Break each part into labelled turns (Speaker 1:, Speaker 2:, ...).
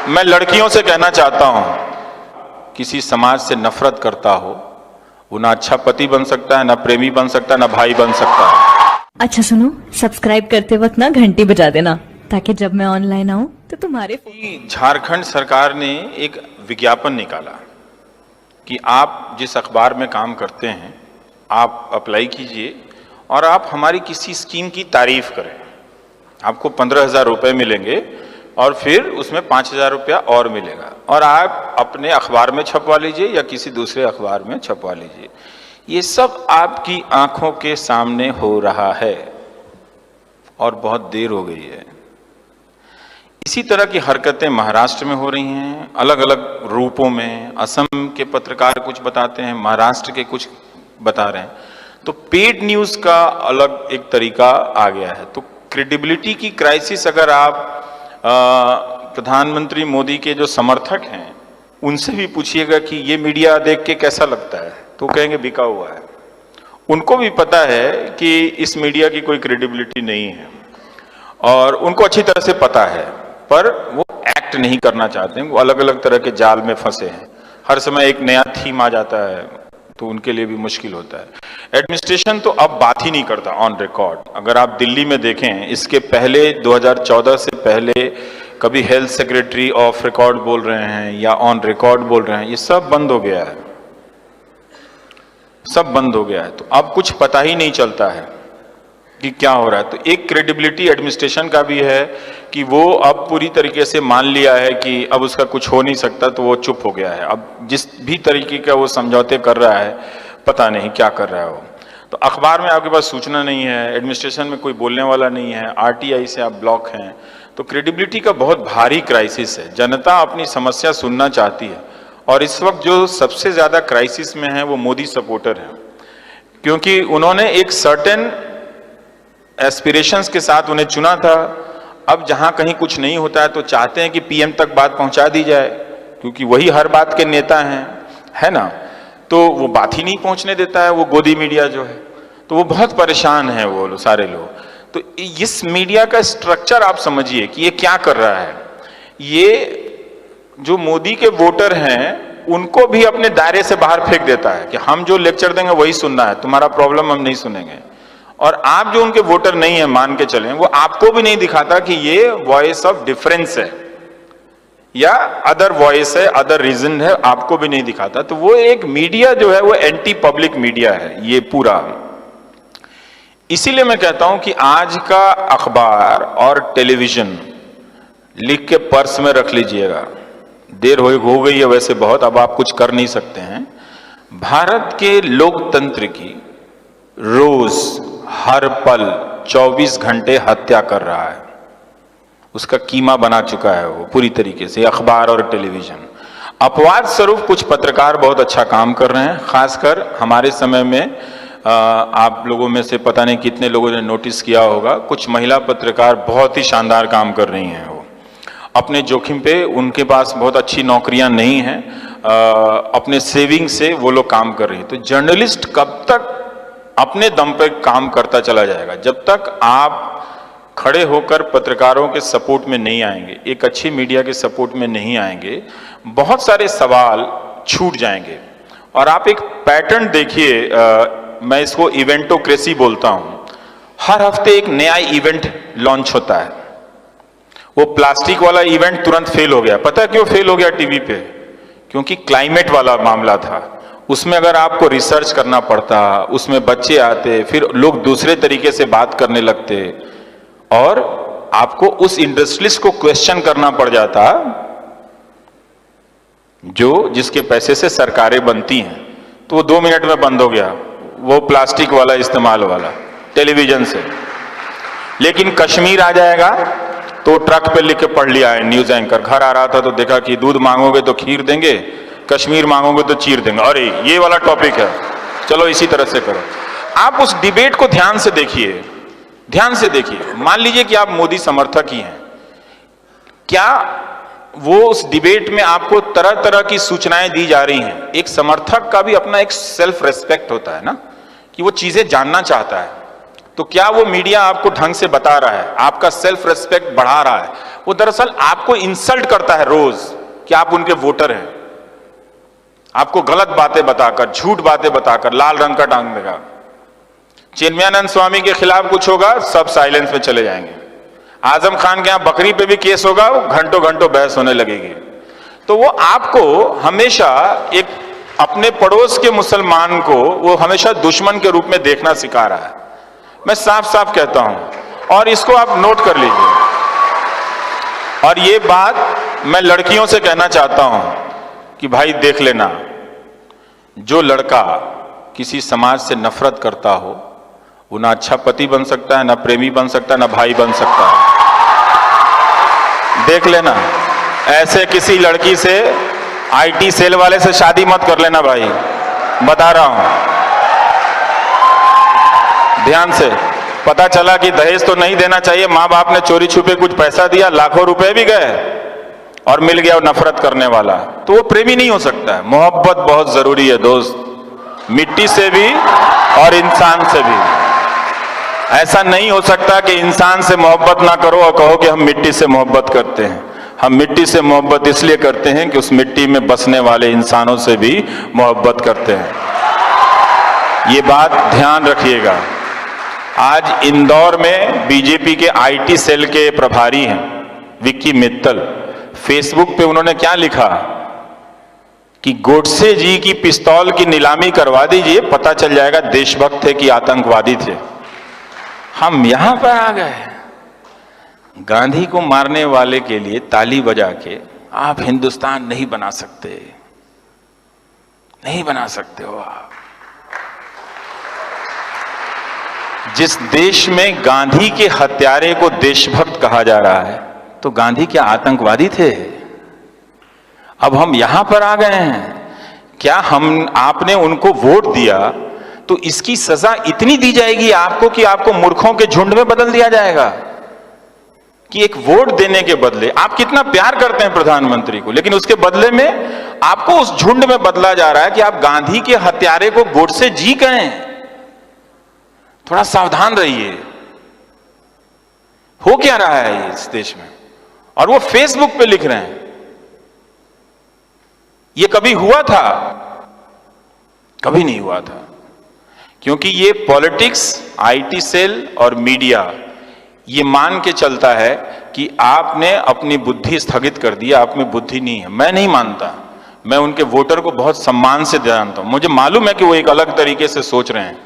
Speaker 1: मैं लड़कियों से कहना चाहता हूं, किसी समाज से नफरत करता हो वो ना अच्छा पति बन सकता है, ना प्रेमी बन सकता है, ना भाई बन सकता है।
Speaker 2: अच्छा सुनो, सब्सक्राइब करते वक्त ना घंटी बजा देना ताकि जब मैं ऑनलाइन आऊं तो तुम्हारे
Speaker 1: झारखंड सरकार ने एक विज्ञापन निकाला कि आप जिस अखबार में काम करते हैं आप अप्लाई कीजिए और आप हमारी किसी स्कीम की तारीफ करें, आपको 15,000 रुपये मिलेंगे और फिर उसमें 5,000 रुपया और मिलेगा और आप अपने अखबार में छपवा लीजिए या किसी दूसरे अखबार में छपवा लीजिए। ये सब आपकी आंखों के सामने हो रहा है और बहुत देर हो गई है। इसी तरह की हरकतें महाराष्ट्र में हो रही हैं, अलग अलग रूपों में। असम के पत्रकार कुछ बताते हैं, महाराष्ट्र के कुछ बता रहे हैं। तो पेड न्यूज़ का अलग एक तरीका आ गया है। तो क्रेडिबिलिटी की क्राइसिस अगर आप प्रधानमंत्री मोदी के जो समर्थक हैं उनसे भी पूछिएगा कि ये मीडिया देख के कैसा लगता है, तो कहेंगे बिका हुआ है। उनको भी पता है कि इस मीडिया की कोई क्रेडिबिलिटी नहीं है और उनको अच्छी तरह से पता है, पर वो एक्ट नहीं करना चाहते हैं। वो अलग अलग तरह के जाल में फंसे हैं। हर समय एक नया थीम आ जाता है तो उनके लिए भी मुश्किल होता है। एडमिनिस्ट्रेशन तो अब बात ही नहीं करता ऑन रिकॉर्ड। अगर आप दिल्ली में देखें, इसके पहले 2014 से पहले कभी हेल्थ सेक्रेटरी ऑफ रिकॉर्ड बोल रहे हैं या ऑन रिकॉर्ड बोल रहे हैं, ये सब बंद हो गया है, सब बंद हो गया है। तो अब कुछ पता ही नहीं चलता है कि क्या हो रहा है। तो एक क्रेडिबिलिटी एडमिनिस्ट्रेशन का भी है कि वो अब पूरी तरीके से मान लिया है कि अब उसका कुछ हो नहीं सकता, तो वो चुप हो गया है। अब जिस भी तरीके का वो समझौते कर रहा है, पता नहीं क्या कर रहा है वो। तो अखबार में आपके पास सूचना नहीं है, एडमिनिस्ट्रेशन में कोई बोलने वाला नहीं है, आरटीआई से आप ब्लॉक हैं, तो क्रेडिबिलिटी का बहुत भारी क्राइसिस है। जनता अपनी समस्या सुनना चाहती है और इस वक्त जो सबसे ज्यादा क्राइसिस में है वो मोदी सपोर्टर हैं, क्योंकि उन्होंने एक सर्टेन एस्पिरेशंस के साथ उन्हें चुना था। अब जहां कहीं कुछ नहीं होता है तो चाहते हैं कि पीएम तक बात पहुंचा दी जाए, क्योंकि वही हर बात के नेता हैं, है ना। तो वो बात ही नहीं पहुंचने देता है वो गोदी मीडिया जो है, तो वो बहुत परेशान है वो सारे लोग। तो इस मीडिया का स्ट्रक्चर आप समझिए कि ये क्या कर रहा है। ये जो मोदी के वोटर हैं उनको भी अपने दायरे से बाहर फेंक देता है कि हम जो लेक्चर देंगे वही सुनना है, तुम्हारा प्रॉब्लम हम नहीं सुनेंगे। और आप जो उनके वोटर नहीं है मान के चलें, वो आपको भी नहीं दिखाता कि ये वॉइस ऑफ डिफरेंस है या अदर वॉइस है, अदर रीजन है, आपको भी नहीं दिखाता। तो वो एक मीडिया जो है वो एंटी पब्लिक मीडिया है ये पूरा। इसीलिए मैं कहता हूं कि आज का अखबार और टेलीविजन लिख के पर्स में रख लीजिएगा। देर हो गई है वैसे बहुत, अब आप कुछ कर नहीं सकते हैं। भारत के लोकतंत्र की रोज हर पल 24 घंटे हत्या कर रहा है, उसका कीमा बना चुका है वो पूरी तरीके से अखबार और टेलीविजन। अपवाद स्वरूप कुछ पत्रकार बहुत अच्छा काम कर रहे हैं, खासकर हमारे समय में आप लोगों में से पता नहीं कितने लोगों ने नोटिस किया होगा, कुछ महिला पत्रकार बहुत ही शानदार काम कर रही हैं। वो अपने जोखिम पे, उनके पास बहुत अच्छी नौकरियां नहीं हैं, अपने सेविंग से वो लोग काम कर रही हैं। तो जर्नलिस्ट कब तक अपने दम पे काम करता चला जाएगा जब तक आप खड़े होकर पत्रकारों के सपोर्ट में नहीं आएंगे, एक अच्छी मीडिया के सपोर्ट में नहीं आएंगे, बहुत सारे सवाल छूट जाएंगे। और आप एक पैटर्न देखिए, मैं इसको इवेंटोक्रेसी बोलता हूं। हर हफ्ते एक नया इवेंट लॉन्च होता है। वो प्लास्टिक वाला इवेंट तुरंत फेल हो गया। पता क्यों फेल हो गया टीवी पे? क्योंकि क्लाइमेट वाला मामला था। उसमें अगर आपको रिसर्च करना पड़ता, उसमें बच्चे आते, फिर लोग दूसरे तरीके से बात करने लगते और आपको उस इंडस्ट्रियलिस्ट को क्वेश्चन करना पड़ जाता जो जिसके पैसे से सरकारें बनती हैं। तो वो 2 मिनट में बंद हो गया, वो प्लास्टिक वाला इस्तेमाल वाला टेलीविजन से। लेकिन कश्मीर आ जाएगा तो ट्रक पे लिख के पढ़ लिया है न्यूज एंकर, घर आ रहा था तो देखा कि दूध मांगोगे तो खीर देंगे, कश्मीर मांगोगे तो चीर देंगे। अरे ये वाला टॉपिक है, चलो इसी तरह से करो। आप उस डिबेट को ध्यान से देखिए, ध्यान से देखिए। मान लीजिए कि आप मोदी समर्थक ही हैं, क्या वो उस डिबेट में आपको तरह तरह की सूचनाएं दी जा रही हैं? एक समर्थक का भी अपना एक सेल्फ रेस्पेक्ट होता है ना, कि वो चीजें जानना चाहता है। तो क्या वो मीडिया आपको ढंग से बता रहा है, आपका सेल्फ रेस्पेक्ट बढ़ा रहा है? वो दरअसल आपको इंसल्ट करता है रोज कि आप उनके वोटर हैं, आपको गलत बातें बताकर, झूठ बातें बताकर लाल रंग का टांग देगा। चिन्मयानंद स्वामी के खिलाफ कुछ होगा, सब साइलेंस में चले जाएंगे। आजम खान के यहां बकरी पे भी केस होगा, घंटों घंटों बहस होने लगेगी। तो वो आपको हमेशा एक अपने पड़ोस के मुसलमान को वो हमेशा दुश्मन के रूप में देखना सिखा रहा है। मैं साफ साफ कहता हूं और इसको आप नोट कर लीजिए। और ये बात मैं लड़कियों से कहना चाहता हूं कि भाई देख लेना, जो लड़का किसी समाज से नफरत करता हो वो ना अच्छा पति बन सकता है, ना प्रेमी बन सकता है, ना भाई बन सकता है। देख लेना, ऐसे किसी लड़की से, आईटी सेल वाले से शादी मत कर लेना भाई, बता रहा हूं ध्यान से। पता चला कि दहेज तो नहीं देना चाहिए, मां बाप ने चोरी छुपे कुछ पैसा दिया, लाखों रुपए भी गए और मिल गया वो नफरत करने वाला, तो वो प्रेमी नहीं हो सकता है। मोहब्बत बहुत जरूरी है दोस्त, मिट्टी से भी और इंसान से भी। ऐसा नहीं हो सकता कि इंसान से मोहब्बत ना करो और कहो कि हम मिट्टी से मोहब्बत करते हैं। हम मिट्टी से मोहब्बत इसलिए करते हैं कि उस मिट्टी में बसने वाले इंसानों से भी मोहब्बत करते हैं। ये बात ध्यान रखिएगा। आज इंदौर में बीजेपी के आईटी सेल के प्रभारी हैं विक्की मित्तल, फेसबुक पे उन्होंने क्या लिखा कि गोडसे जी की पिस्तौल की नीलामी करवा दीजिए, पता चल जाएगा देशभक्त थे कि आतंकवादी थे। हम यहां पर आ गए, गांधी को मारने वाले के लिए ताली बजा के आप हिंदुस्तान नहीं बना सकते, नहीं बना सकते हो आप। जिस देश में गांधी के हत्यारे को देशभक्त कहा जा रहा है, तो गांधी क्या आतंकवादी थे? अब हम यहां पर आ गए हैं, क्या आपने उनको वोट दिया तो इसकी सजा इतनी दी जाएगी आपको कि आपको मूर्खों के झुंड में बदल दिया जाएगा? कि एक वोट देने के बदले, आप कितना प्यार करते हैं प्रधानमंत्री को, लेकिन उसके बदले में आपको उस झुंड में बदला जा रहा है कि आप गांधी के हत्यारे को गोडसे जी कहें। थोड़ा सावधान रहिए, हो क्या रहा है इस देश में। और वो फेसबुक पे लिख रहे हैं, ये कभी हुआ था? कभी नहीं हुआ था। क्योंकि ये पॉलिटिक्स, आईटी सेल और मीडिया ये मान के चलता है कि आपने अपनी बुद्धि स्थगित कर दी, आप में बुद्धि नहीं है। मैं नहीं मानता, मैं उनके वोटर को बहुत सम्मान से जानता हूं, मुझे मालूम है कि वो एक अलग तरीके से सोच रहे हैं,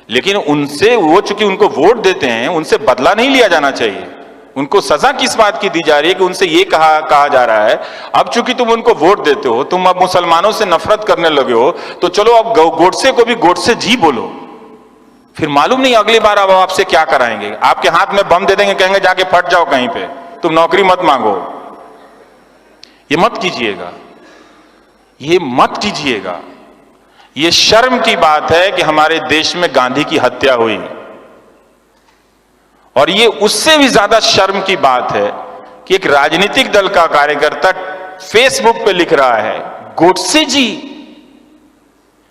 Speaker 1: लेकिन उनसे, वो चूंकि उनको वोट देते हैं, उनसे बदला नहीं लिया जाना चाहिए। उनको सजा किस बात की दी जा रही है कि उनसे ये कहा जा रहा है, अब चूंकि तुम उनको वोट देते हो, तुम अब मुसलमानों से नफरत करने लगे हो, तो चलो अब गोडसे को भी गोडसे जी बोलो। फिर मालूम नहीं अगली बार अब आपसे क्या कराएंगे, आपके हाथ में बम दे देंगे, कहेंगे जाके फट जाओ कहीं पे, तुम नौकरी मत मांगो। ये मत कीजिएगा, ये मत कीजिएगा। ये शर्म की बात है कि हमारे देश में गांधी की हत्या हुई, और ये उससे भी ज्यादा शर्म की बात है कि एक राजनीतिक दल का कार्यकर्ता फेसबुक पे लिख रहा है गोडसे जी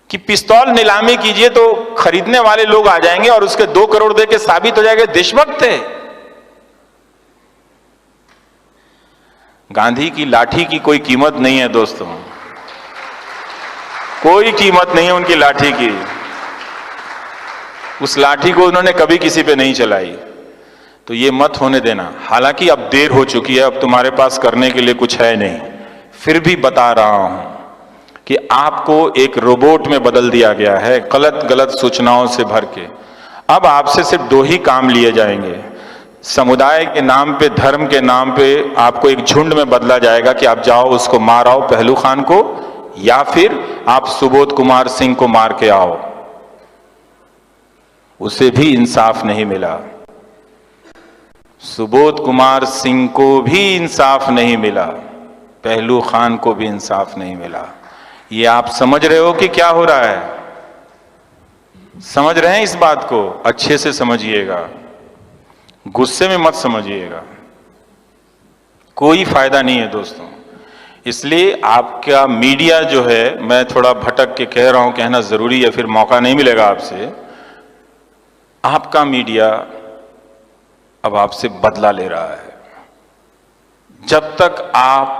Speaker 1: कि पिस्तौल नीलामी कीजिए तो खरीदने वाले लोग आ जाएंगे और उसके 2 करोड़ दे के साबित हो जाएगा देशभक्त थे। गांधी की लाठी की कोई कीमत नहीं है दोस्तों, कोई कीमत नहीं है उनकी लाठी की। उस लाठी को उन्होंने कभी किसी पे नहीं चलाई, तो ये मत होने देना। हालांकि अब देर हो चुकी है, अब तुम्हारे पास करने के लिए कुछ है नहीं, फिर भी बता रहा हूं कि आपको एक रोबोट में बदल दिया गया है, गलत सूचनाओं से भर के। अब आपसे सिर्फ 2 ही काम लिए जाएंगे, समुदाय के नाम पे, धर्म के नाम पे आपको एक झुंड में बदला जाएगा कि आप जाओ उसको मार आओ, पहलू खान को, या फिर आप सुबोध कुमार सिंह को मार के आओ। उसे भी इंसाफ नहीं मिला, सुबोध कुमार सिंह को भी इंसाफ नहीं मिला, पहलू खान को भी इंसाफ नहीं मिला। ये आप समझ रहे हो कि क्या हो रहा है? समझ रहे हैं इस बात को? अच्छे से समझिएगा, गुस्से में मत समझिएगा, कोई फायदा नहीं है दोस्तों। इसलिए आपका मीडिया जो है, मैं थोड़ा भटक के कह रहा हूं, कहना जरूरी है, फिर मौका नहीं मिलेगा आपसे। आपका मीडिया अब आपसे बदला ले रहा है, जब तक आप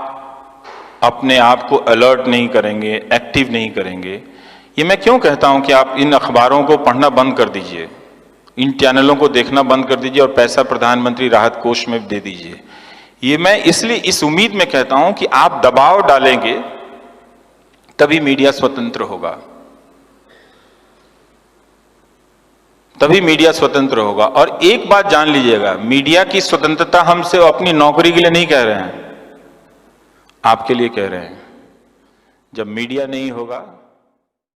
Speaker 1: अपने आप को अलर्ट नहीं करेंगे, एक्टिव नहीं करेंगे, ये मैं क्यों कहता हूं कि आप इन अखबारों को पढ़ना बंद कर दीजिए, इन चैनलों को देखना बंद कर दीजिए और पैसा प्रधानमंत्री राहत कोष में दे दीजिए। ये मैं इसलिए इस उम्मीद में कहता हूं कि आप दबाव डालेंगे तभी मीडिया स्वतंत्र होगा, तभी मीडिया स्वतंत्र होगा। और एक बात जान लीजिएगा, मीडिया की स्वतंत्रता हमसे अपनी नौकरी के लिए नहीं कह रहे हैं, आपके लिए कह रहे हैं। जब मीडिया नहीं होगा